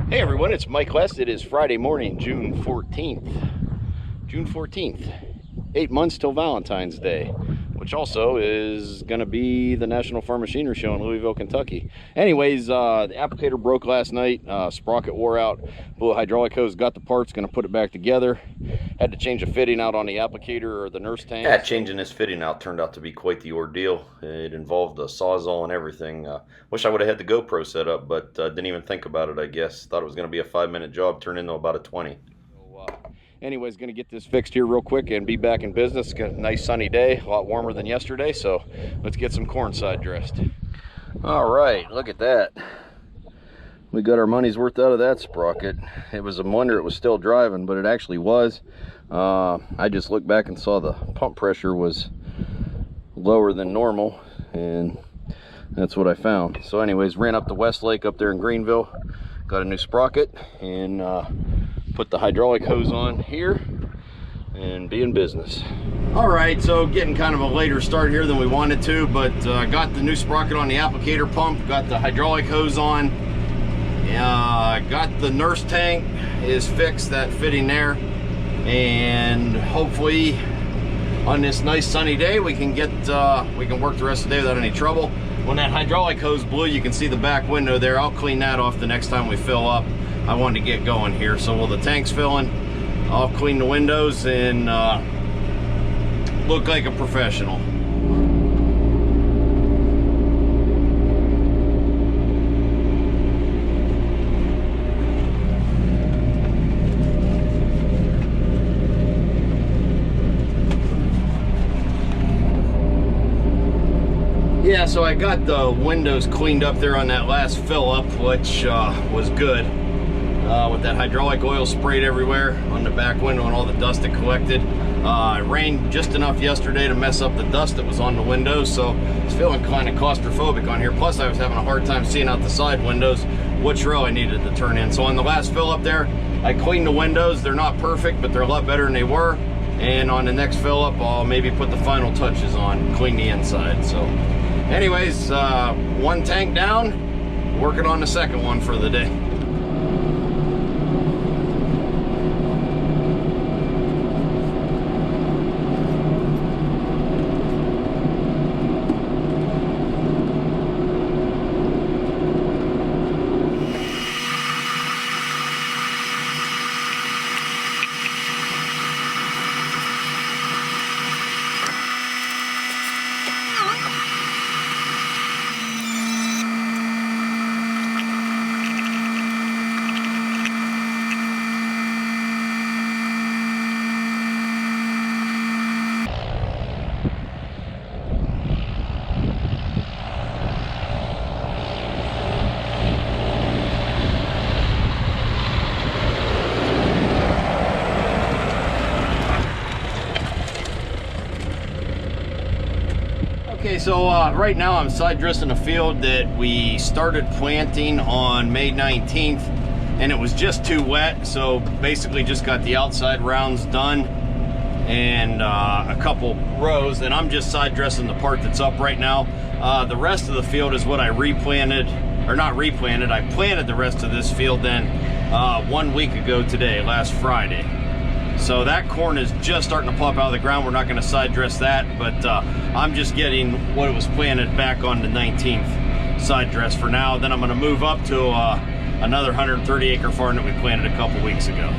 Hey everyone, it's Mike West. It is Friday morning, June 14th. June 14th. 8 months till Valentine's Day, which also is going to be the National Farm Machinery Show in Louisville, Kentucky. Anyways, the applicator broke last night. Sprocket wore out. Blew a hydraulic hose, got the parts, going to put it back together. Had to change a fitting out on the applicator or the nurse tank. Yeah, changing this fitting out turned out to be quite the ordeal. It involved a sawzall and everything. Wish I would have had the GoPro set up, but didn't even think about it, I guess. Thought it was going to be a 5-minute job, turned into about a 20. Anyways, going to get this fixed here real quick and be back in business. Got a nice sunny day, a lot warmer than yesterday, so let's get some corn side dressed. All right, look at that. We got our money's worth out of that sprocket. It was a wonder it was still driving, but it actually was. I just looked back and saw the pump pressure was lower than normal, and that's what I found. So anyways, ran up to Westlake up there in Greenville, got a new sprocket, and put the hydraulic hose on here and be in business. All right, so getting kind of a later start here than we wanted to, but got the new sprocket on the applicator pump, got the hydraulic hose on, got the nurse tank is fixed, that fitting there, and hopefully on this nice sunny day we can work the rest of the day without any trouble. When that hydraulic hose blew, you can see the back window there. I'll clean that off the next time we fill up. I wanted to get going here. So while the tank's filling, I'll clean the windows and look like a professional. Yeah, so I got the windows cleaned up there on that last fill up, which was good. With that hydraulic oil sprayed everywhere on the back window and all the dust it collected. It rained just enough yesterday to mess up the dust that was on the windows, so it's feeling kind of claustrophobic on here. Plus I was having a hard time seeing out the side windows which row I needed to turn in. So on the last fill up there, I cleaned the windows. They're not perfect, but they're a lot better than they were. And on the next fill up, I'll maybe put the final touches on, clean the inside. So anyways, one tank down, working on the second one for the day. Okay, so right now I'm side dressing a field that we started planting on May 19th, and it was just too wet, so basically just got the outside rounds done and a couple rows, and I'm just side dressing the part that's up right now. The rest of the field is what I replanted, or not replanted, I planted the rest of this field then 1 week ago today, last Friday. So that corn is just starting to pop out of the ground. We're not going to side dress that, but I'm just getting what was planted back on the 19th side dress for now. Then I'm going to move up to another 130 acre farm that we planted a couple weeks ago.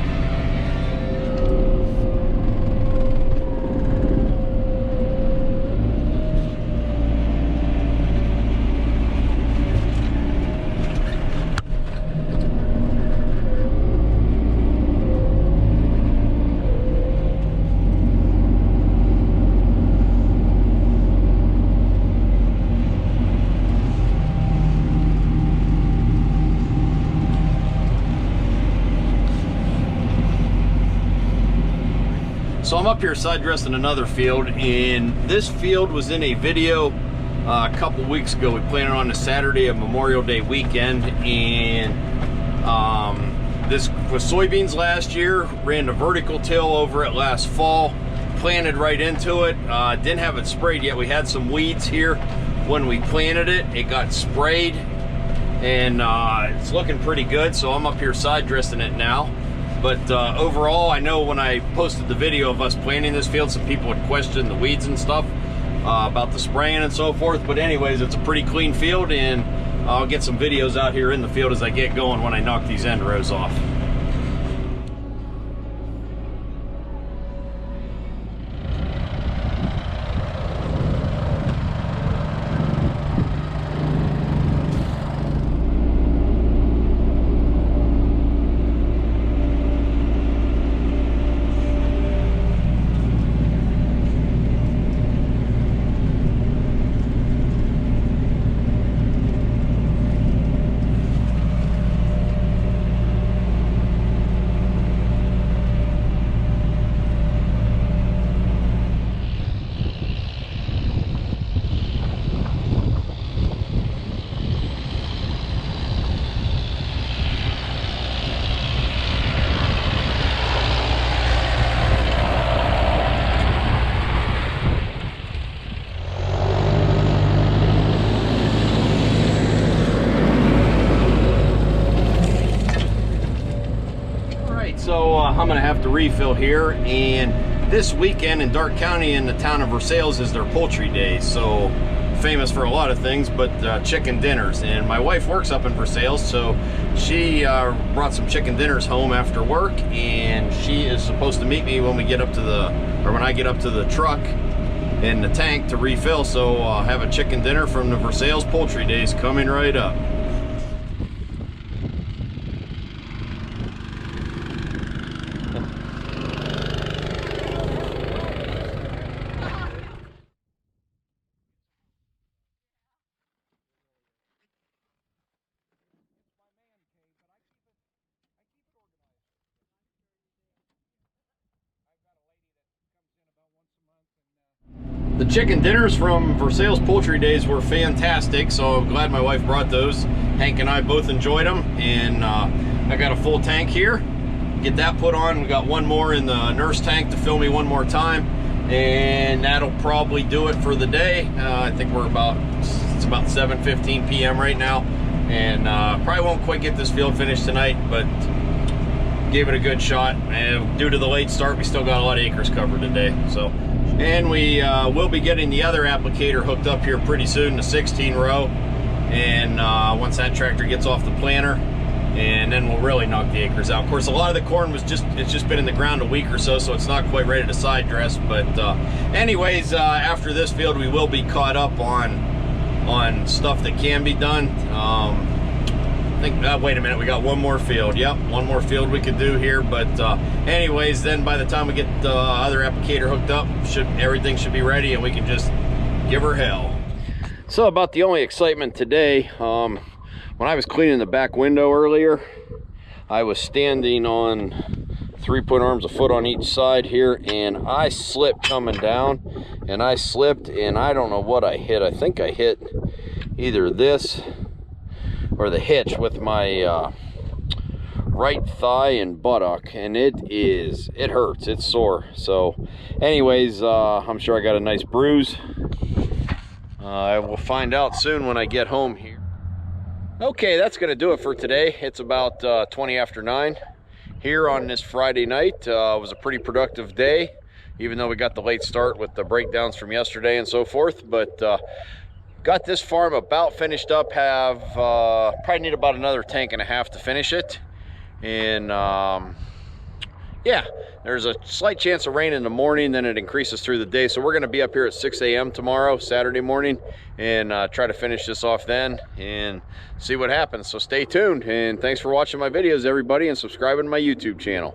So I'm up here side dressing another field, and this field was in a video a couple weeks ago. We planted on a Saturday of Memorial Day weekend, and this was soybeans last year, ran the vertical till over it last fall, planted right into it. Didn't have it sprayed yet. We had some weeds here when we planted it. It got sprayed, and it's looking pretty good, so I'm up here side dressing it now. But overall, I know when I posted the video of us planting this field, some people would question the weeds and stuff about the spraying and so forth. But anyways, it's a pretty clean field, and I'll get some videos out here in the field as I get going when I knock these end rows off. So I'm gonna have to refill here, and this weekend in Darke County in the town of Versailles is their poultry day, so famous for a lot of things, but chicken dinners. And my wife works up in Versailles, so she brought some chicken dinners home after work, and she is supposed to meet me when we get up to when I get up to the truck in the tank to refill. So I'll have a chicken dinner from the Versailles poultry days coming right up. The chicken dinners from Versailles Poultry Days were fantastic, so I'm glad my wife brought those. Hank and I both enjoyed them, and I got a full tank here. Get that put on. We got one more in the nurse tank to fill me one more time, and that'll probably do it for the day. I think it's about 7:15 p.m. right now, and probably won't quite get this field finished tonight, but gave it a good shot. And due to the late start, we still got a lot of acres covered today. So. And we will be getting the other applicator hooked up here pretty soon, the 16 row. And once that tractor gets off the planter, and then we'll really knock the acres out. Of course, a lot of the corn it's just been in the ground a week or so, so it's not quite ready to side dress. But anyways, after this field, we will be caught up on stuff that can be done. Wait a minute, we got one more field. Yep, one more field we could do here, but anyways, then by the time we get the other applicator hooked up, everything should be ready, and we can just give her hell. So about the only excitement today, when I was cleaning the back window earlier, I was standing on 3-point arms, a foot on each side here, and I slipped coming down, and I slipped, and I don't know what I hit. I think I hit either this or the hitch with my right thigh and buttock, and it hurts, it's sore. So anyways, I'm sure I got a nice bruise. I will find out soon when I get home here. Okay, that's gonna do it for today. It's about 20 after 9 here on this Friday night. It was a pretty productive day, even though we got the late start with the breakdowns from yesterday and so forth. But got this farm about finished up. Probably need about another tank and a half to finish it. And yeah, there's a slight chance of rain in the morning, then it increases through the day. So we're gonna be up here at 6 a.m. tomorrow, Saturday morning, and try to finish this off then and see what happens. So stay tuned, and thanks for watching my videos, everybody, and subscribing to my YouTube channel.